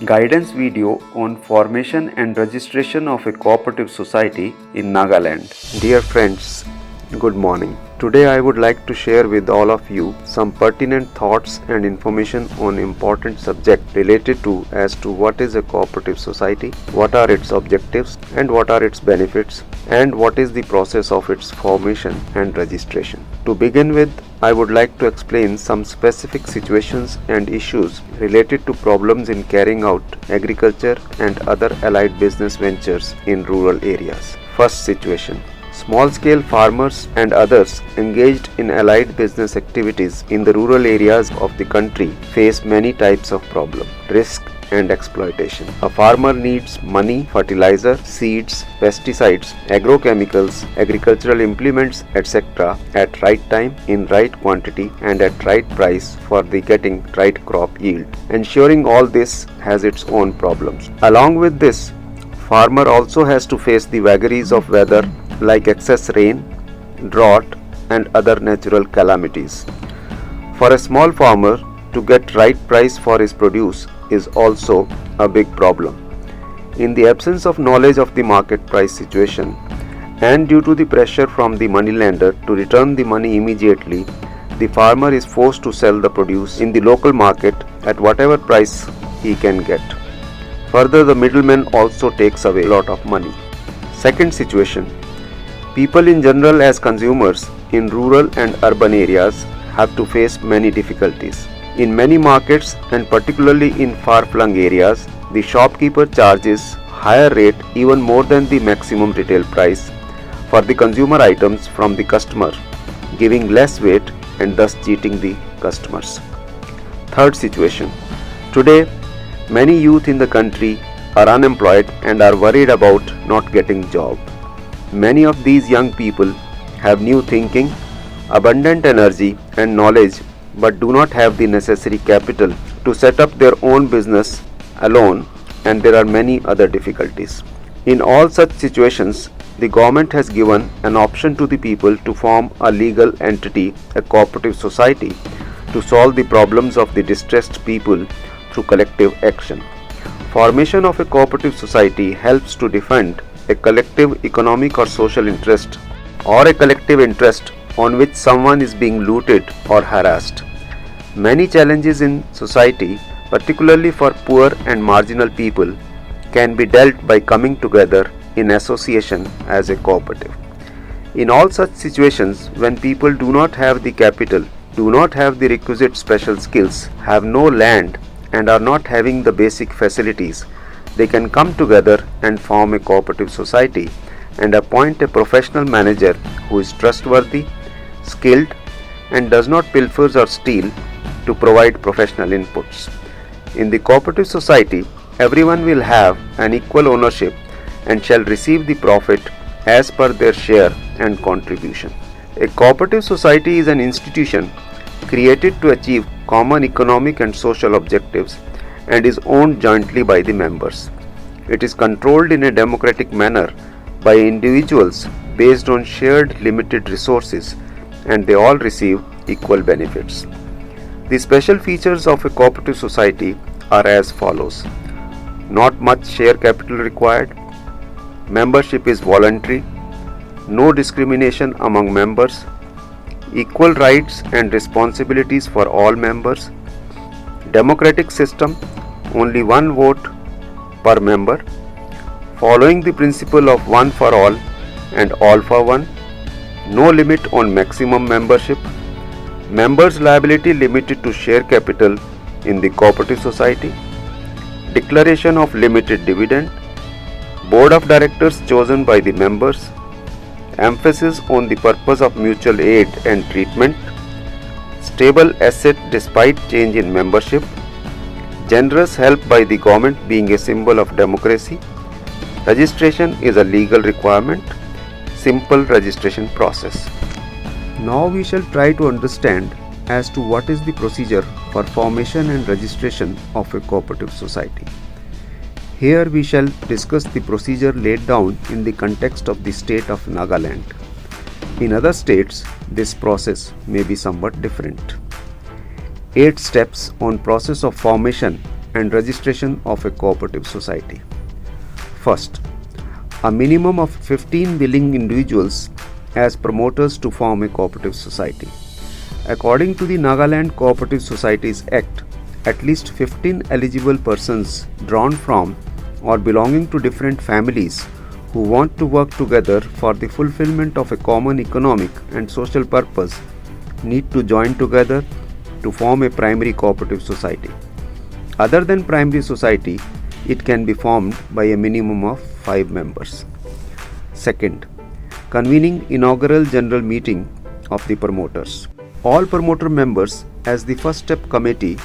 guidance video on formation and registration of a cooperative society in Nagaland. Dear friends, good morning. Today I would like to share with all of you some pertinent thoughts and information on important subject related to as to what is a cooperative society, what are its objectives and what are its benefits, and what is the process of its formation and registration. To begin with, I would like to explain some specific situations and issues related to problems in carrying out agriculture and other allied business ventures in rural areas. First situation. Small-scale farmers and others engaged in allied business activities in the rural areas of the country face many types of problems, risk and exploitation. A farmer needs money, fertilizer, seeds, pesticides, agrochemicals, agricultural implements, etc. at right time, in right quantity and at right price for the getting right crop yield. Ensuring all this has its own problems. Along with this, farmer also has to face the vagaries of weather like excess rain, drought and other natural calamities. For a small farmer to get right price for his produce is also a big problem. In the absence of knowledge of the market price situation and due to the pressure from the moneylender to return the money immediately, the farmer is forced to sell the produce in the local market at whatever price he can get. Further, the middleman also takes away a lot of money. Second situation. People in general as consumers in rural and urban areas have to face many difficulties. In many markets and particularly in far-flung areas, the shopkeeper charges higher rate even more than the maximum retail price for the consumer items from the customer, giving less weight and thus cheating the customers. Third situation. Today, many youth in the country are unemployed and are worried about not getting job. Many of these young people have new thinking, abundant energy and knowledge but do not have the necessary capital to set up their own business alone, and there are many other difficulties. In all such situations, the government has given an option to the people to form a legal entity, a cooperative society, to solve the problems of the distressed people through collective action. Formation of a cooperative society helps to defend a collective economic or social interest or a collective interest on which someone is being looted or harassed. Many challenges in society, particularly for poor and marginal people, can be dealt by coming together in association as a cooperative. In all such situations, when people do not have the capital, do not have the requisite special skills, have no land and are not having the basic facilities, they can come together and form a cooperative society and appoint a professional manager who is trustworthy, skilled and does not pilfer or steal to provide professional inputs. In the cooperative society, everyone will have an equal ownership and shall receive the profit as per their share and contribution. A cooperative society is an institution created to achieve common economic and social objectives and is owned jointly by the members. It is controlled in a democratic manner by individuals based on shared limited resources, and they all receive equal benefits. The special features of a cooperative society are as follows. Not much share capital required. Membership is voluntary. No discrimination among members. Equal rights and responsibilities for all members. Democratic system, only one vote per member. Following the principle of one for all and all for one. No limit on maximum membership. Members' liability limited to share capital in the cooperative society. Declaration of limited dividend. Board of directors chosen by the members. Emphasis on the purpose of mutual aid and treatment. Stable asset despite change in membership. Generous help by the government being a symbol of democracy. Registration is a legal requirement. Simple registration process. Now we shall try to understand as to what is the procedure for formation and registration of a cooperative society. Here we shall discuss the procedure laid down in the context of the state of Nagaland. In other states, this process may be somewhat different. 8 steps on process of formation and registration of a cooperative society. First, a minimum of 15 willing individuals as promoters to form a cooperative society. According to the Nagaland Cooperative Societies Act, at least 15 eligible persons drawn from or belonging to different families who want to work together for the fulfillment of a common economic and social purpose need to join together to form a primary cooperative society. Other than primary society, it can be formed by a minimum of 5 members. Second, convening inaugural general meeting of the promoters. All promoter members as the first step committee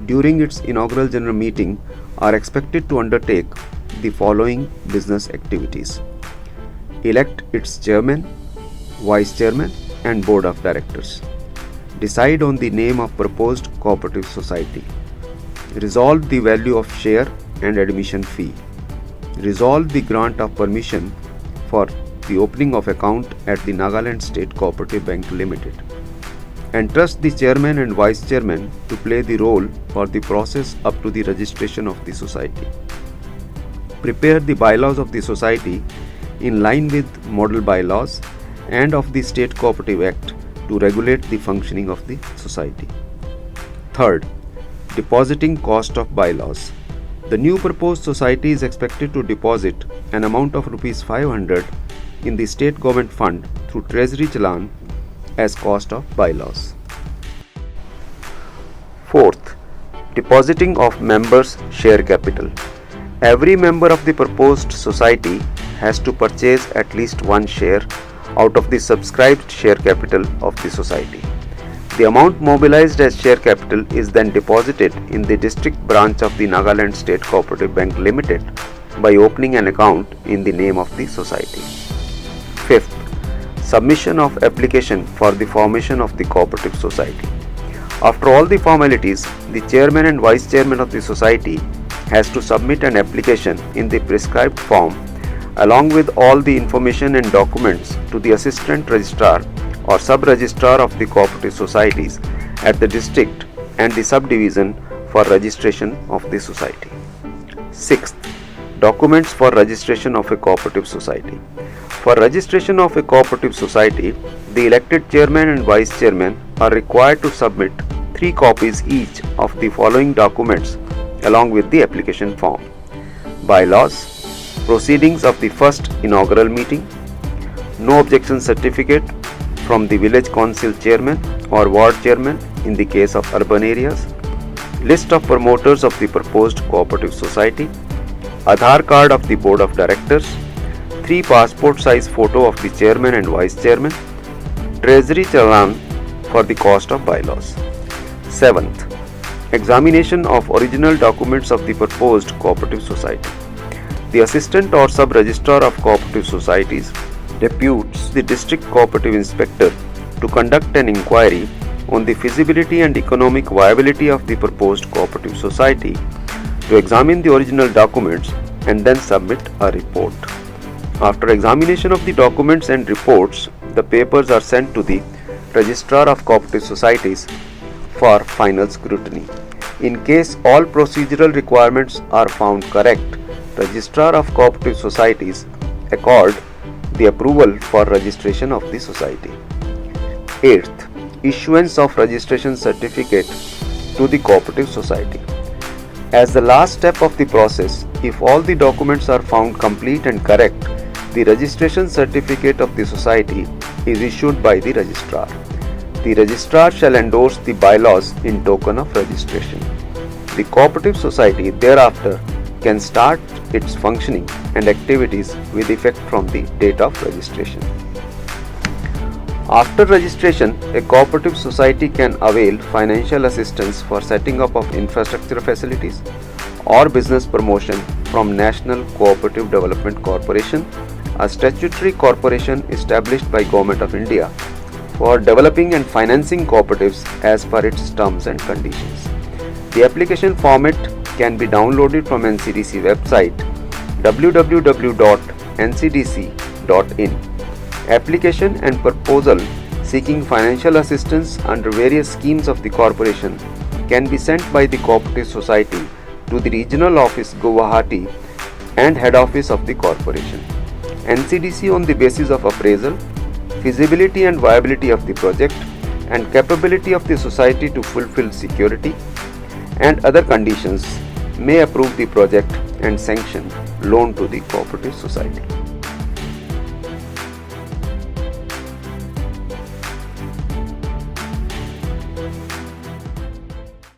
during its inaugural general meeting are expected to undertake the following business activities: elect its chairman, vice chairman and board of directors, decide on the name of proposed cooperative society, resolve the value of share and admission fee, resolve the grant of permission for the opening of account at the Nagaland State Cooperative Bank Limited, entrust the chairman and vice chairman to play the role for the process up to the registration of the society, prepare the bylaws of the society in line with model bylaws and of the State Cooperative Act to regulate the functioning of the society. Third, depositing cost of bylaws. The new proposed society is expected to deposit an amount of Rs 500 in the state government fund through treasury challan as cost of bylaws. Fourth, depositing of members' share capital. Every member of the proposed society has to purchase at least one share out of the subscribed share capital of the society. The amount mobilized as share capital is then deposited in the district branch of the Nagaland State Cooperative Bank Limited by opening an account in the name of the society. Fifth, submission of application for the formation of the cooperative society. After all the formalities, the chairman and vice chairman of the society has to submit an application in the prescribed form along with all the information and documents to the assistant registrar or sub-registrar of the cooperative societies at the district and the subdivision for registration of the society. Sixth, documents for registration of a cooperative society. For registration of a cooperative society, the elected chairman and vice chairman are required to submit 3 copies each of the following documents along with the application form: bylaws, proceedings of the first inaugural meeting, no objection certificate from the village council chairman or ward chairman in the case of urban areas, list of promoters of the proposed cooperative society, Aadhaar card of the board of directors, 3 passport size photo of the chairman and vice chairman, treasury challan for the cost of bylaws. 7th, examination of original documents of the proposed cooperative society. The assistant or sub-registrar of cooperative societies deputes the district cooperative inspector to conduct an inquiry on the feasibility and economic viability of the proposed cooperative society, to examine the original documents and then submit a report. After examination of the documents and reports, the papers are sent to the registrar of cooperative societies for final scrutiny. In case all procedural requirements are found correct, registrar of cooperative societies accord the approval for registration of the society. 8th, issuance of registration certificate to the cooperative society. As the last step of the process, if all the documents are found complete and correct, the registration certificate of the society is issued by the registrar. The registrar shall endorse the bylaws in token of registration. The cooperative society thereafter can start its functioning and activities with effect from the date of registration. After registration, a cooperative society can avail financial assistance for setting up of infrastructure facilities or business promotion from National Cooperative Development Corporation, a statutory corporation established by Government of India for developing and financing cooperatives as per its terms and conditions. The application format can be downloaded from NCDC website www.ncdc.in. Application and proposal seeking financial assistance under various schemes of the corporation can be sent by the cooperative society to the regional office Guwahati and head office of the corporation. NCDC on the basis of appraisal, feasibility and viability of the project and capability of the society to fulfill security and other conditions may approve the project and sanction loan to the cooperative society.